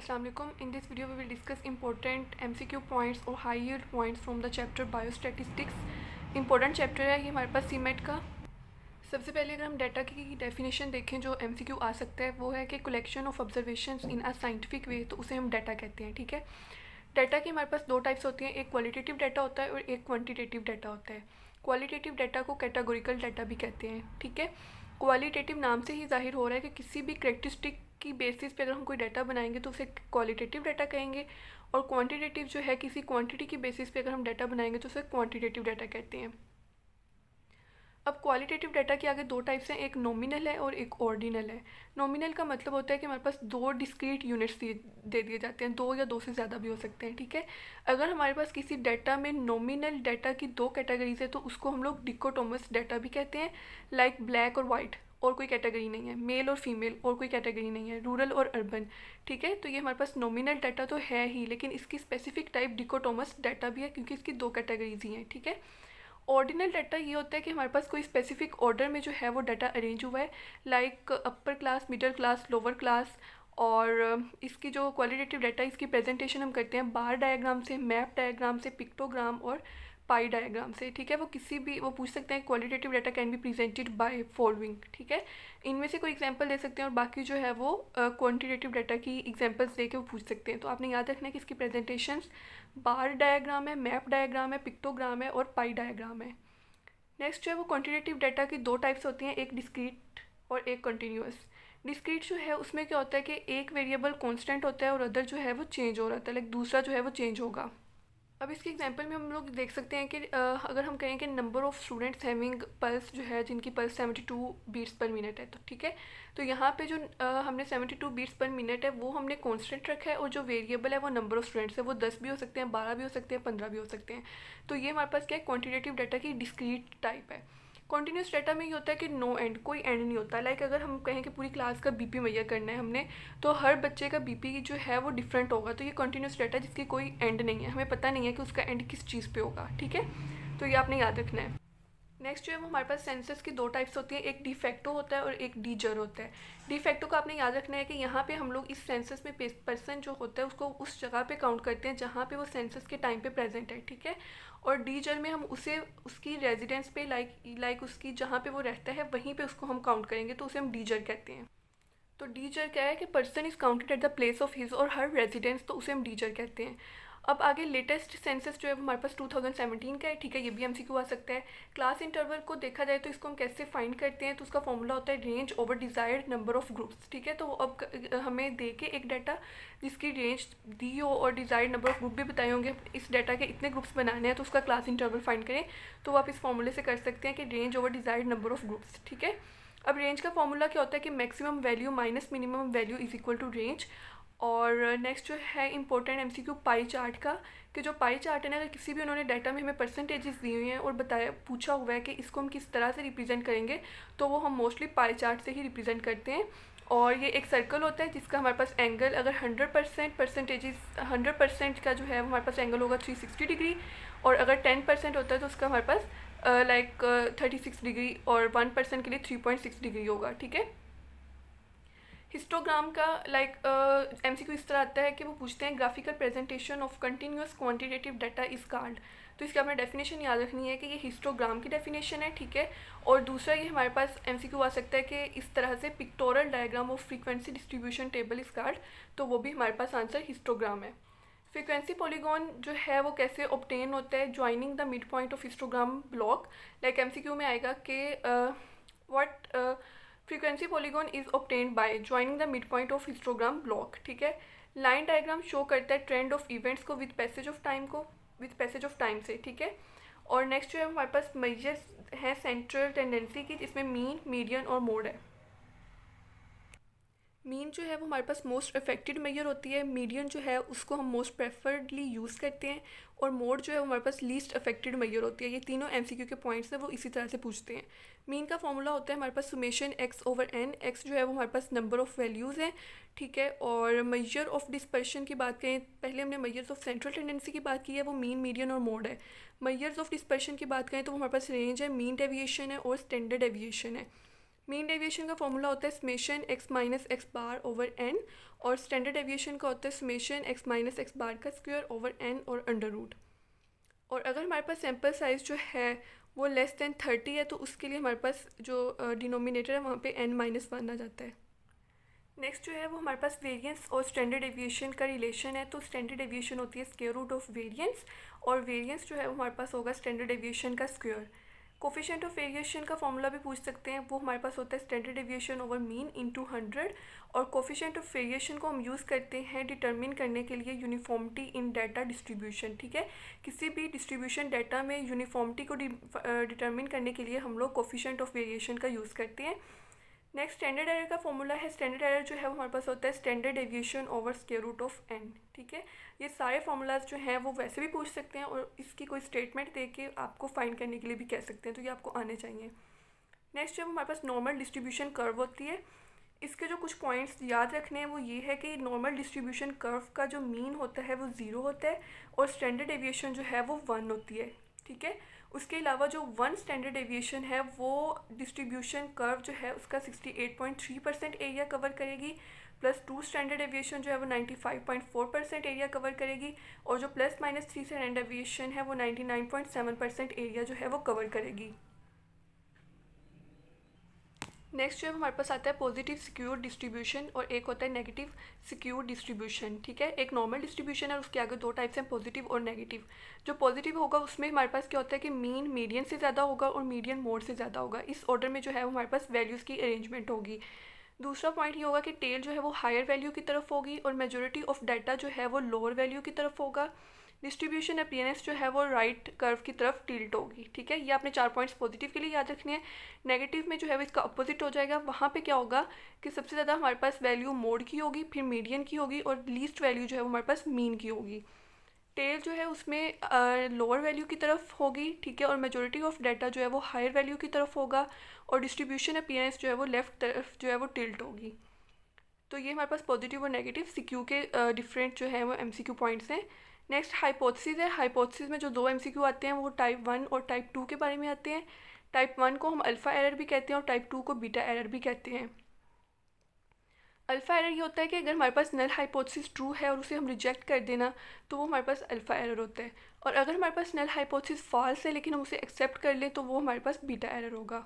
Assalamu alaikum. In this video we will discuss important MCQ points और high yield points from the chapter Biostatistics. Important chapter है ये हमारे पास cement का। सबसे पहले अगर हम डाटा की डेफिनेशन देखें जो MCQ आ सकता है वो है कि collection of observations in a scientific way, तो उसे हम डाटा कहते हैं। ठीक है, डाटा की हमारे पास दो टाइप्स होती हैं, एक क्वालिटेटिव डाटा होता है और एक क्वांटिटेटिव डाटा होता है। क्वालिटेटिव डाटा को कैटेगोरिकल डाटा भी कहते हैं। ठीक है, क्वालिटेटिव नाम से ही जाहिर हो रहा है कि किसी भी करेक्टरिस्टिक की बेसिस पे अगर हम कोई डाटा बनाएंगे तो उसे क्वालिटेटिव डाटा कहेंगे, और क्वांटिटेटिव जो है किसी क्वांटिटी की बेसिस पे अगर हम डाटा बनाएंगे तो उसे क्वांटिटेटिव डाटा कहते हैं। अब क्वालिटेटिव डाटा के आगे दो टाइप्स हैं, एक नॉमिनल है और एक ऑर्डिनल है। नॉमिनल का मतलब होता है कि हमारे पास दो डिस्क्रीट यूनिट्स दे दिए जाते हैं, दो या दो से ज़्यादा भी हो सकते हैं। ठीक है, अगर हमारे पास किसी डाटा में नॉमिनल डाटा की दो कैटेगरीज है तो उसको हम लोग डिकोटोमस डाटा भी कहते हैं, लाइक ब्लैक और वाइट और कोई कैटेगरी नहीं है, मेल और फीमेल और कोई कैटेगरी नहीं है, रूरल और अर्बन। ठीक है, तो ये हमारे पास नॉमिनल डाटा तो है ही, लेकिन इसकी स्पेसिफिक टाइप डिकोटोमस डाटा भी है क्योंकि इसकी दो कैटेगरीज ही हैं। ठीक है, ऑर्डिनल डाटा ये होता है कि हमारे पास कोई स्पेसिफिक ऑर्डर में जो है वो डाटा अरेंज हुआ है, like upper class, middle class, lower class. और इसकी जो क्वालिटेटिव डाटा इसकी प्रेजेंटेशन हम करते हैं बार डायग्राम से, मैप डायग्राम से, पिक्टोग्राम और पाई डायग्राम से। ठीक है, वो किसी भी वो पूछ सकते हैं qualitative data can be presented by following. ठीक है, इनमें से कोई एग्जांपल दे सकते हैं और बाकी जो है वो क्वांटिटेटिव डाटा की एग्जांपल्स दे के वो पूछ सकते हैं। तो आपने याद रखना है कि इसकी प्रेजेंटेशंस बार डायग्राम है, मैप डायग्राम है, पिक्टोग्राम है और पाई डायग्राम है। नेक्स्ट जो है वो क्वांटिटेटिव डाटा की दो टाइप्स होती हैं, एक डिस्क्रीट और एक कंटिन्यूअस। डिस्क्रीट जो है उसमें क्या होता है कि एक वेरिएबल कांस्टेंट होता है और अदर जो है वो चेंज हो रहा है, लाइक दूसरा जो है वो चेंज होगा। अब इसके एग्जांपल में हम लोग देख सकते हैं कि अगर हम कहें कि number of students having pulse जो है जिनकी पल्स 72 बीट्स पर मिनट है, तो ठीक है, तो यहाँ पे जो हमने 72 बीट्स पर मिनट है वो हमने कांस्टेंट रखा है, और जो वेरिएबल है वो नंबर ऑफ़ स्टूडेंट्स है, वो 10 भी हो सकते हैं, 12 भी हो सकते हैं, 15 भी हो सकते हैं। तो ये हमारे पास क्या है, क्वान्टिटेटिव डाटा की डिस्क्रीट टाइप है। कॉन्टीन्यूस डाटा में ये होता है कि नो एंड, कोई एंड नहीं होता। लाइक अगर हम कहें कि पूरी क्लास का बीपी मेजर करना है हमने, तो हर बच्चे का बीपी जो है वो डिफरेंट होगा। तो ये कॉन्टीन्यूस डाटा जिसकी कोई एंड नहीं है, हमें पता नहीं है कि उसका एंड किस चीज़ पे होगा। ठीक है, तो ये आपने याद रखना है। नेक्स्ट जो है वो हमारे पास सेंसस की दो टाइप्स होती है, एक डिफेक्टो होता है और एक डीजर होता है। डिफेक्टो का आपने याद रखना है कि यहाँ पे हम लोग इस सेंसस में पर्सन जो होता है उसको उस जगह पे काउंट करते हैं जहाँ पे वो सेंसस के टाइम पे प्रेजेंट है। ठीक है, और डीजर में हम उसे उसकी रेजिडेंस पे लाइक उसकी जहाँ पे वो रहता है वहीं पे उसको हम काउंट करेंगे, तो उसे हम डीजर कहते हैं। तो डीजर क्या है कि person is counted at the place of his और हर रेजिडेंस, तो उसे हम डीजर कहते हैं। अब आगे लेटेस्ट सेंसस जो है हमारे पास 2017 का है। ठीक है, ये भी MCQ आ सकता है। क्लास इंटरवल को देखा जाए तो इसको हम कैसे फाइंड करते हैं, तो उसका फॉर्मूला होता है range over desired number of groups. ठीक है, तो अब हमें दे के एक डाटा जिसकी रेंज दी हो और डिज़ायर्ड नंबर ऑफ ग्रुप भी बताए होंगे, इस डाटा के इतने ग्रुप्स बनाने हैं तो उसका क्लास इंटरवल फाइंड करें, तो आप इस फॉर्मूले से कर सकते हैं कि range over desired number of groups. ठीक है, अब रेंज का फॉर्मूला क्या होता है कि maximum value minus minimum value is equal to range. और नेक्स्ट जो है इंपॉर्टेंट MCQ पाई चार्ट का, कि जो पाई चार्ट है ना, अगर किसी भी उन्होंने डाटा में हमें परसेंटेजेस दी हुई हैं और बताया पूछा हुआ है कि इसको हम किस तरह से रिप्रेजेंट करेंगे, तो वो हम मोस्टली पाई चार्ट से ही रिप्रेजेंट करते हैं। और ये एक सर्कल होता है जिसका हमारे पास एंगल, अगर 100% परसेंटेजेस 100% का जो है हमारे पास एंगल होगा 360 डिग्री, और अगर 10% होता है तो उसका हमारे पास लाइक 36 डिग्री, और 1% के लिए 3.6 डिग्री होगा। ठीक है, हिस्टोग्राम का लाइक MCQ इस तरह आता है कि वो पूछते हैं graphical presentation of continuous quantitative data is called. तो इसकी आपने डेफिनेशन याद रखनी है कि ये हिस्टोग्राम की डेफिनेशन है। ठीक है, और दूसरा ये हमारे पास MCQ आ सकता है कि इस तरह से pectoral diagram of frequency distribution table is called, तो वो भी हमारे पास आंसर हिस्टोग्राम है। फ्रीक्वेंसी पॉलीगॉन जो है वो कैसे ऑब्टेन होता है, joining the mid point of histogram block. Like MCQ में आएगा कि what frequency polygon is obtained by joining the mid point of histogram block. ठीक है, लाइन डायग्राम शो करता है ट्रेंड ऑफ इवेंट्स को विद पैसेज ऑफ टाइम से। ठीक है, और नेक्स्ट जो है हमारे पास मेजर्स हैं सेंट्रल टेंडेंसी की, जिसमें मीन, मीडियन और मोड है। मीन जो है वो हमारे पास मोस्ट अफेक्टेड मेजर होती है, मीडियन जो है उसको हम मोस्ट प्रेफर्डली यूज़ करते हैं, और मोड जो है वो हमारे पास लीस्ट अफेक्टेड मेजर होती है। ये तीनों MCQ के पॉइंट्स हैं, वो इसी तरह से पूछते हैं। मीन का फॉर्मूला होता है हमारे पास सुमेशन x/n, x जो है वो हमारे पास नंबर ऑफ़ वैल्यूज़ हैं। ठीक है, और मेजर ऑफ डिस्पर्शन की बात करें, पहले हमने मेजर्स ऑफ सेंट्रल टेंडेंसी की बात की है, वो मीन, मीडियन और मोड है। मेजर्स ऑफ डिस्पर्शन की बात करें तो वो हमारे पास रेंज है, मीन डेविएशन है और स्टैंडर्ड डेविएशन है। मीन डेविएशन का फॉर्मूला होता है समेशन x माइनस एक्स बार ओवर n, और स्टैंडर्ड डेविएशन का होता है समेशन x माइनस एक्स बार का स्क्वायर ओवर n और अंडर रूट। और अगर हमारे पास सैम्पल साइज़ जो है वो लेस दैन 30 है तो उसके लिए हमारे पास जो डिनोमिनेटर है वहाँ पे n-1 आ जाता है। नेक्स्ट जो है वो हमारे पास वेरिएंस और स्टैंडर्ड डेविएशन का रिलेशन है। तो स्टैंडर्ड डेविएशन होती है स्क्वायर रूट ऑफ वेरिएंस, और वेरिएंस जो है वो हमारे पास होगा स्टैंडर्ड डेविएशन का स्क्वायर। कोफिशिएंट ऑफ वेरिएशन का फॉर्मूला भी पूछ सकते हैं, वो हमारे पास होता है standard deviation over mean into 100, और कोफिशिएंट ऑफ वेरिएशन को हम यूज़ करते हैं डिटरमिन करने के लिए यूनिफॉर्मिटी इन डाटा डिस्ट्रीब्यूशन। ठीक है, किसी भी डिस्ट्रीब्यूशन डाटा में यूनिफॉर्मिटी को डिटरमिन करने के लिए हम लोग कोफिशिएंट ऑफ वेरिएशन का यूज़ करते हैं। नेक्स्ट स्टैंडर्ड एरर का फॉर्मूला है, स्टैंडर्ड एरर जो है वो हमारे पास होता है standard deviation over square root of n। ठीक है, ये सारे फार्मूलाज जो हैं वो वैसे भी पूछ सकते हैं, और इसकी कोई स्टेटमेंट दे के आपको फाइंड करने के लिए भी कह सकते हैं, तो ये आपको आने चाहिए। नेक्स्ट जब हमारे पास नॉर्मल डिस्ट्रीब्यूशन कर्व होती है, इसके जो कुछ पॉइंट्स याद रखने हैं वो ये है कि नॉर्मल डिस्ट्रीब्यूशन कर्व का जो मीन होता है वो 0 होता है, और स्टैंडर्ड डेविएशन जो है वो 1 होती है। ठीक है, उसके अलावा जो 1 स्टैंडर्ड डेविएशन है वो डिस्ट्रीब्यूशन कर्व जो है उसका 68.3% एरिया कवर करेगी, प्लस 2 स्टैंडर्ड डेविएशन जो है वो 95.4% एरिया कवर करेगी, और जो +-3 स्टैंडर्ड डेविएशन है वो 99.7% एरिया जो है वो कवर करेगी। नेक्स्ट जो है हमारे पास आता है पॉजिटिव सिक्योर डिस्ट्रीब्यूशन, और एक होता है नेगेटिव सिक्योर डिस्ट्रीब्यूशन। ठीक है, एक नॉर्मल डिस्ट्रीब्यूशन है और उसके आगे 2 टाइप्स हैं, पॉजिटिव और नेगेटिव। जो पॉजिटिव होगा उसमें हमारे पास क्या होता है कि मीन मीडियन से ज़्यादा होगा और मीडियन मोड से ज़्यादा होगा, इस ऑर्डर में जो है वो हमारे पास वैल्यूज़ की अरेंजमेंट होगी। दूसरा पॉइंट ये होगा कि टेल जो है वो हायर वैल्यू की तरफ होगी, और मेजोरिटी ऑफ डाटा जो है वो लोअर वैल्यू की तरफ होगा। डिस्ट्रीब्यूशन अपीयरेंस जो है वो राइट कर्व की तरफ टिल्ट होगी। ठीक है, ये आपने 4 पॉइंट्स पॉजिटिव के लिए याद रखने हैं। नेगेटिव में जो है वो इसका अपोजिट हो जाएगा, वहाँ पे क्या होगा कि सबसे ज़्यादा हमारे पास वैल्यू मोड की होगी, फिर मीडियन की होगी, और लीस्ट वैल्यू जो है वो हमारे पास मीन की होगी। टेल जो है उसमें लोअर वैल्यू की तरफ होगी। ठीक है, और मेजोरिटी ऑफ डाटा जो है वो हायर वैल्यू की तरफ होगा, और डिस्ट्रीब्यूशन अपीयरेंस जो है वो लेफ्ट तरफ जो है वो टिल्ट होगी। तो ये हमारे पास पॉजिटिव और नेगेटिव सीक्यू के डिफरेंट जो है वो एमसीक्यू पॉइंट्स हैं। नेक्स्ट हाइपोथेसिस है। हाइपोथेसिस में जो 2 एमसीक्यू आते हैं वो टाइप 1 और टाइप 2 के बारे में आते हैं। टाइप 1 को हम अल्फ़ा एरर भी कहते हैं, और टाइप 2 को बीटा एरर भी कहते हैं। अल्फ़ा एरर ये होता है कि अगर हमारे पास नल हाइपोथेसिस ट्रू है और उसे हम रिजेक्ट कर देना तो वो हमारे पास अल्फ़ा एरर होता है, और अगर हमारे पास नल हाइपोथेसिस फॉल्स है लेकिन हम उसे एक्सेप्ट कर लें तो वो हमारे पास बीटा एरर होगा।